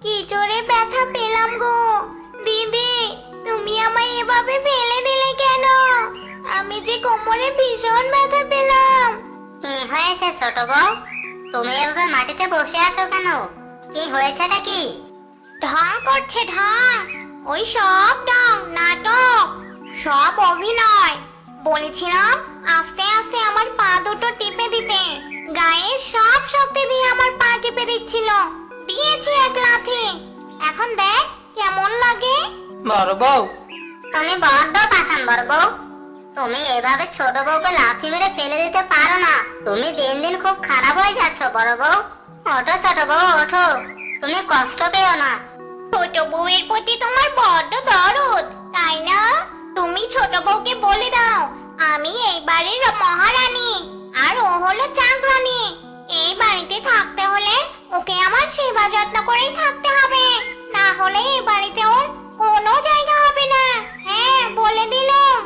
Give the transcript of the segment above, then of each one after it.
কি জোরে ব্যথা পেলাম গো। দিদি, তুমি আমায় এভাবে ফেলে দিলে কেন? আমি যে কোমরে ভীষণ ব্যথা পেলাম। কি হয়েছে ছোট বউ? তুমি এভাবে মাটিতে বসে আছো কেন? কি হয়েছেটা কি? ঢং করছে ঢং। ওই সব ঢং, নাটক, সব অভিনয়। বলেছিলাম আস্তে আস্তে আমার পা দুটো টিপে দিতে। গায়ের সব শক্তি দিয়ে আমার পা টিপে দিচ্ছিল। দিয়েছি এক লাথি। এখন দেখ কেমন লাগে। বড় বউ, তুমি বড্ড পাষাণ বড় বউ। তুমি এভাবে ছোট বউকে লাথি মেরে ফেলে দিতে পারো না। তুমি দিন দিন খুব খারাপ হয়ে যাচ্ছ বড় বউ। ওঠো ছোট বউ, ওঠো। তুমি কষ্ট পেও না। ছোট বউয়ের প্রতি তোমার বড্ড দরদ, তাই না? তুমি ছোট বউকে বলে দাও আমি এই বাড়ির মহারানী আর ও হলো চাকরানী। এই বাড়িতে থাকতে হলে ওকে আমার সেবা যত্ন করেই থাকতে হবে, না হলে এই বাড়িতে ওর কোনো জায়গা হবে না। হ্যাঁ, বলে দিলাম।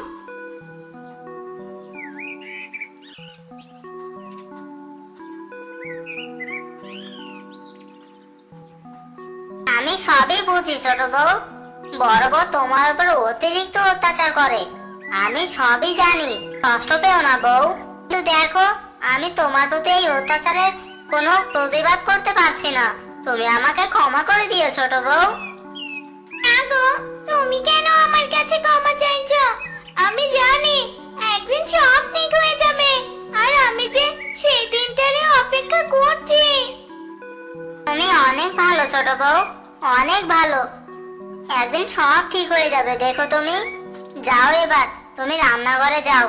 আমি সবই বুঝি ছোট বউ। বড় বউ তোমার উপর অতিরিক্ত অত্যাচার করে। আমি সবই জানি, কষ্ট পেও না বউ। কিন্তু দেখো, আমি তোমার প্রতি এই অত্যাচারের কোনো প্রতিবাদ করতে পারছি না। তুমি আমাকে ক্ষমা করে দিও ছোট বউ। না গো, তুমি কেন আমার কাছে ক্ষমা চাইছো? আমি জানি একদিন সব ঠিক হয়ে যাবে, আর আমি যে সেই দিনটারে অপেক্ষা করছি। তুমি অনেক ভালো ছোট বউ, অনেক ভালো। একদিন সব ঠিক হয়ে যাবে, দেখো তুমি। যাও এবার, তুমি রান্নাঘরে যাও।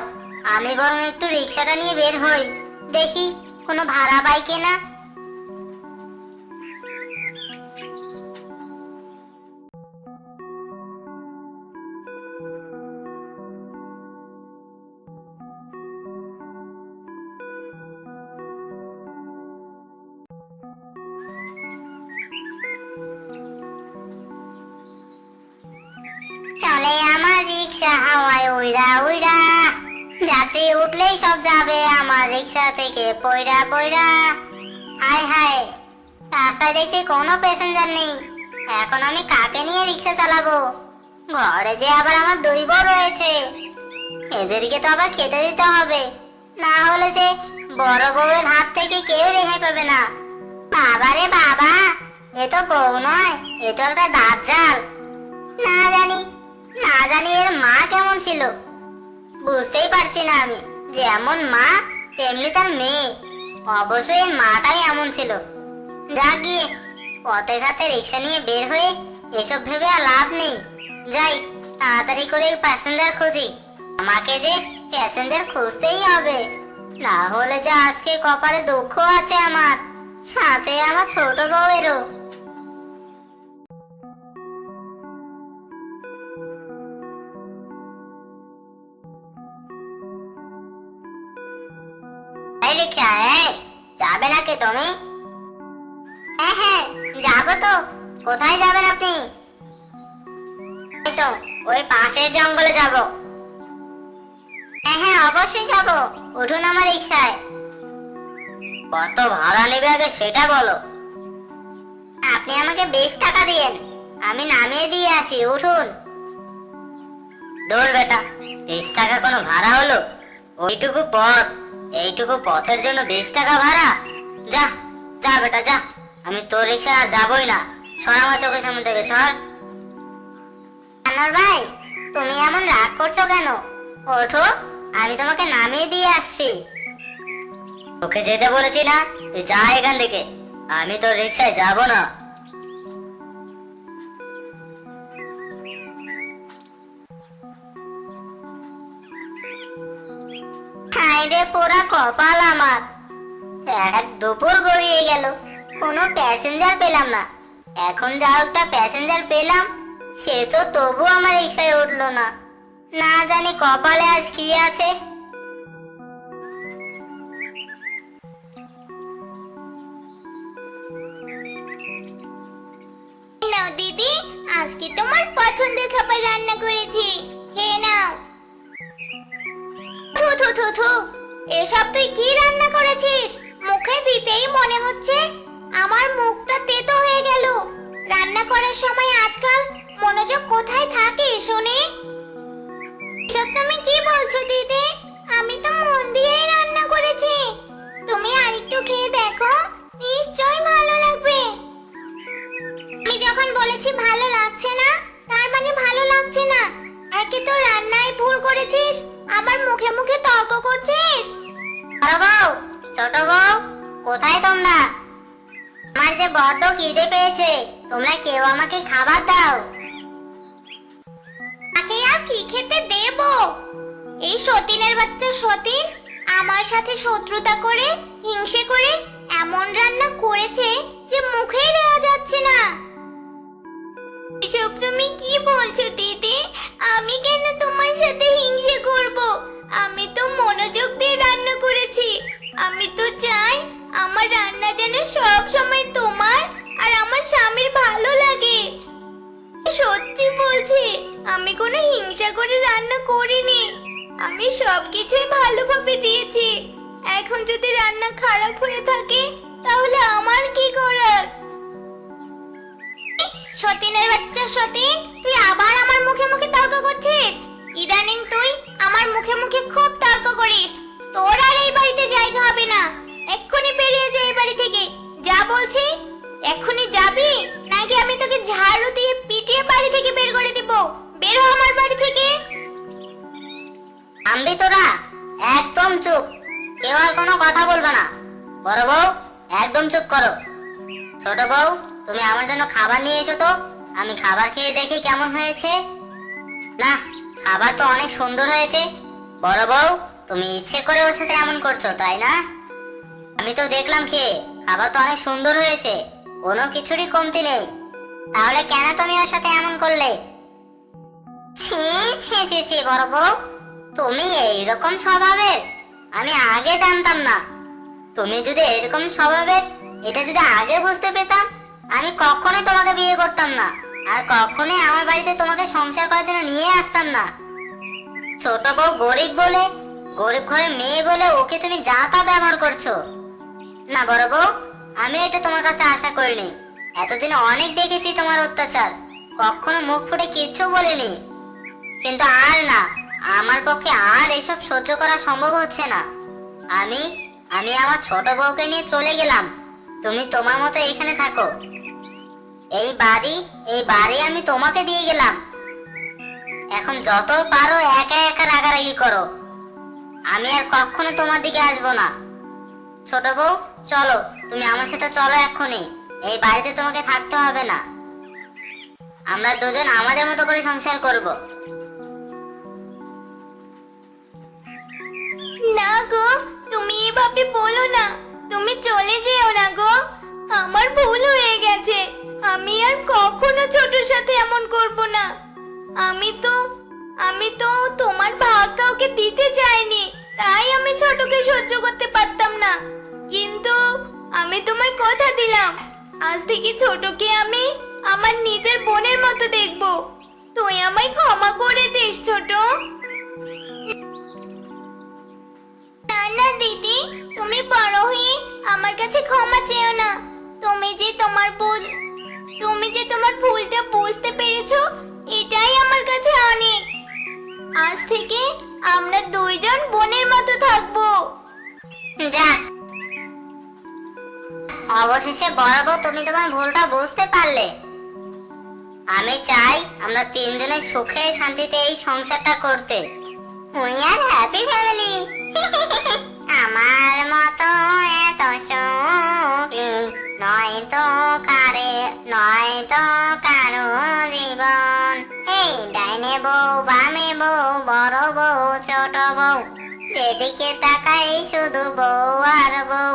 আমি বরং একটু রিক্সাটা নিয়ে বের হই, দেখি কোনো ভাড়া পাই কিনা। চলে আমার রিক্সা হাওয়ায় উইড়া উইড়া। যাত্রী উঠলেই সব যাবে আমার রিক্সা থেকে পয়রা পয়রা। হায় হায়, রাস্তায় দেখছি কোনো প্যাসেঞ্জার নেই। এখন আমি কাকে নিয়ে রিক্সা চালাবো? ঘরে যে আবার আমার দুই বউ রয়েছে, এদেরকে তো আবার খেতে দিতে হবে, না হলে যে বড় বউয়ের হাত থেকে কেউ রেহাই পাবে না। বাবা রে বাবা, এ তো বউ নয়, এ তো একটা দাজ্জাল। না জানি এর মা কেমন ছিল। বুঝতেই পারছি না আমি, যেমন মা তেমনি তার মেয়ে। অবশ্যই এর মাটাই এমন ছিল। যা গিয়ে পথে ঘাটে রিক্সা নিয়ে বের হয়ে এসব ভেবে আর লাভ নেই। যাই তাড়াতাড়ি করে প্যাসেঞ্জার খুঁজি। আমাকে যে প্যাসেঞ্জার খুঁজতেই হবে, না হলে যে আজকে কপালে দুঃখ আছে আমার, সাথে আমার ছোট বউয়েরও। রিক্সা, যাবে নাকি তুমি? হ্যাঁ হ্যাঁ, যাবো তো। কোথায় যাবেন আপনি? এই তো ওই পাশের জঙ্গলে যাব। হ্যাঁ হ্যাঁ, অবশ্যই যাব। উঠুন আমার রিক্সায়। কত ভাড়া নেবে আগে সেটা বলো। আপনি আমাকে 20 টাকা দিয়েন, আমি নামিয়ে দিয়ে আসি। উঠুন। দূর বেটা, 20 টাকা কোনো ভাড়া হলো? ওইটুকু পথ, এইটুকু পথের জন্য 20 টাকা ভাড়া? যা যা বেটা যা, আমি তোর রিক্সা আর যাবই না। সর আমার চোখের সামনে থেকে সর। আনোয়ার ভাই, তুমি এমন রাগ করছো কেন? ওঠো, আমি তোমাকে নামিয়ে দিয়ে আসছি। তোকে যেতে বলেছি না, তুই যা এখান থেকে। আমি তোর রিক্সায় যাব না। হায়রে পোড়া কপাল আমার। এক দুপুর গড়িয়ে গেল, কোনো প্যাসেঞ্জার পেলাম না। এখন যা একটা প্যাসেঞ্জার পেলাম, সে তো তবু আমার রিক্সায় উঠলো না। না জানি কপালে আজ কি আছে। নাও দিদি, আজকে তোমার পছন্দের খাবার রান্না করেছি, খেয়ে নাও। থু থু থু থু, এসব তুই কি রান্না করেছিস? মুখে দিতেই মনে হচ্ছে আমার মুখটা তেতো হয়ে গেল। রান্না করার সময় আজকাল মনোযোগ কোথায় থাকে শুনি? সব তুমি কি বলছো দিদি? আমি তো মন দিয়েই রান্না করেছি। তুমি আরেকটু খেয়ে দেখো, নিশ্চয়ই ভালো লাগবে। আমি যখন বলেছি ভালো লাগছে না, তার মানে ভালো লাগছে না। একে তো রান্নায় ভুল করেছিস, আবার মুখে মুখে তর্ক করছিস। বড় বউ, ছোট বউ, কোথায় তোমরা? আমার যে বড্ড খিদে পেয়েছে, তোমরা কেউ আমাকে খাবার দাও। তাকে আর কি খেতে দেব? এই সতীনের বাচ্চা সতীন আমার সাথে শত্রুতা করে, হিংসে করে এমন রান্না করেছে যে মুখেই দেওয়া যাচ্ছে না। এসব তুমি কি বলছো দিদি? আমি কেন তোমার সাথে হিংসে করব? আমি তো মনোযোগ দিয়ে রান্না করেছি। আমি তো চাই আমার রান্না যেন সব সময় তোমার আর আমার স্বামীর ভালো লাগে। সত্যি বলছি, আমি কোনো হিংসা করে রান্না করিনি। আমি সবকিছুই ভালোভাবে দিয়েছি। এখন যদি রান্না খারাপ হয়ে থাকে তাহলে আমার কি করার? সতীনের বাচ্চা সতীন, তুই আবার আমার মুখে মুখে তর্ক করছিস। ইদানিং তুই আমার মুখে মুখে খুব তর্ক করিস। তোর আর এই বাড়িতে জায়গা হবে না। এক্ষুনি বেরিয়ে যা এই বাড়ি থেকে। যা বলছি, এক্ষুনি যাবি নাকি আমি তোকে ঝাড়ু দিয়ে পিটিয়ে বাড়ি থেকে বের করে দিব? বের হ আমার বাড়ি থেকে। থামবি তোরা? একদম চুপ, কেউ আর কোনো কথা বলবে না। বড় বউ, একদম চুপ করো। ছোট বউ, তুমি আমার জন্য খাবার নিয়ে এসো তো, আমি খাবার খেয়ে দেখি কেমন হয়েছে। না, খাবার তো অনেক সুন্দর হয়েছে। বড় বউ, তুমি ইচ্ছে করে ওর সাথে এমন করছো তাই না? আমি তো দেখলাম খেয়ে, খাবার তো অনেক সুন্দর হয়েছে, কোনো কিছুরই কমতি নেই। তাহলে কেন তুমি ওর সাথে এমন করলে? ছি ছি ছি ছি, বড় বউ, তুমি এইরকম স্বভাবের? আমি আগে জানতাম না। তুমি যদি এরকম স্বভাবের, এটা যদি আগে বুঝতে পেতাম, আমি কখনোই তোমাকে বিয়ে করতাম না, আর কখনোই আমার বাড়িতে তোমাকে সংসার করার জন্য নিয়ে আসতাম না। ছোট বউ গরিব বলে, গরিব ঘরের মেয়ে বলে ওকে তুমি যা তা ব্যবহার করছো। না বড় বউ, আমি এটা তোমার কাছে আশা করিনি। এতদিনে অনেক দেখেছি তোমার অত্যাচার, কখনো মুখ ফুটে কিচ্ছু বলিনি। কিন্তু আর না, আমার পক্ষে আর এসব সহ্য করা সম্ভব হচ্ছে না। আমি আমার ছোট বউকে নিয়ে চলে গেলাম। তুমি তোমার মতো এখানে থাকো। এই বাড়ি আমি তোমাকে দিয়ে গেলাম। এখন যত পারো একা একা রাগারাগি করো। আমি আর কখনো তোমার দিকে আসবো না। ছোট বউ, চলো, তুমি আমার সাথে চলো এক্ষুনি। এই বাড়িতে তোমাকে থাকতে হবে না। আমরা দুজন আমাদের মতো করে সংসার করব। না গো, তুমি এভাবে বলো না। তুমি চলে যেও না গো। আমার ভুল হয়ে গেছে। আমি আর কখনো ছোটর সাথে এমন করব না। আমি তো তোমার ভাগ কাউকে দিতে চাইনি, তাই আমি ছোটকে সহ্য করতে পারতাম না। কিন্তু আমি তোমায় কথা দিলাম, আজ থেকে ছোটকে আমি আমার নিজের বোনের মতো দেখব। তুই আমায় ক্ষমা করে দিস ছোট। না না দিদি, তুমি বড় হয়ে আমার কাছে ক্ষমা চেও না। তুমি যে তোমার ভুলটা বুঝতে পেরেছো, এটাই আমার কাছে অনেক। আজ থেকে আমরা দুইজন বোনের মতো থাকবো। যা, অবশেষে বড় বউ তুমি তোমার ভুলটা বুঝতে পারলে। আমি চাই আমরা তিনজনের সুখে শান্তিতে এই সংসারটা করতে। We are happy family. আমার মতো এত সুখী নয় তো কারো জীবন। এই ডাইনে বউ, বামে বউ, বড় বউ, ছোট বউ, যেদিকে তাকাই শুধু বউ আর বউ।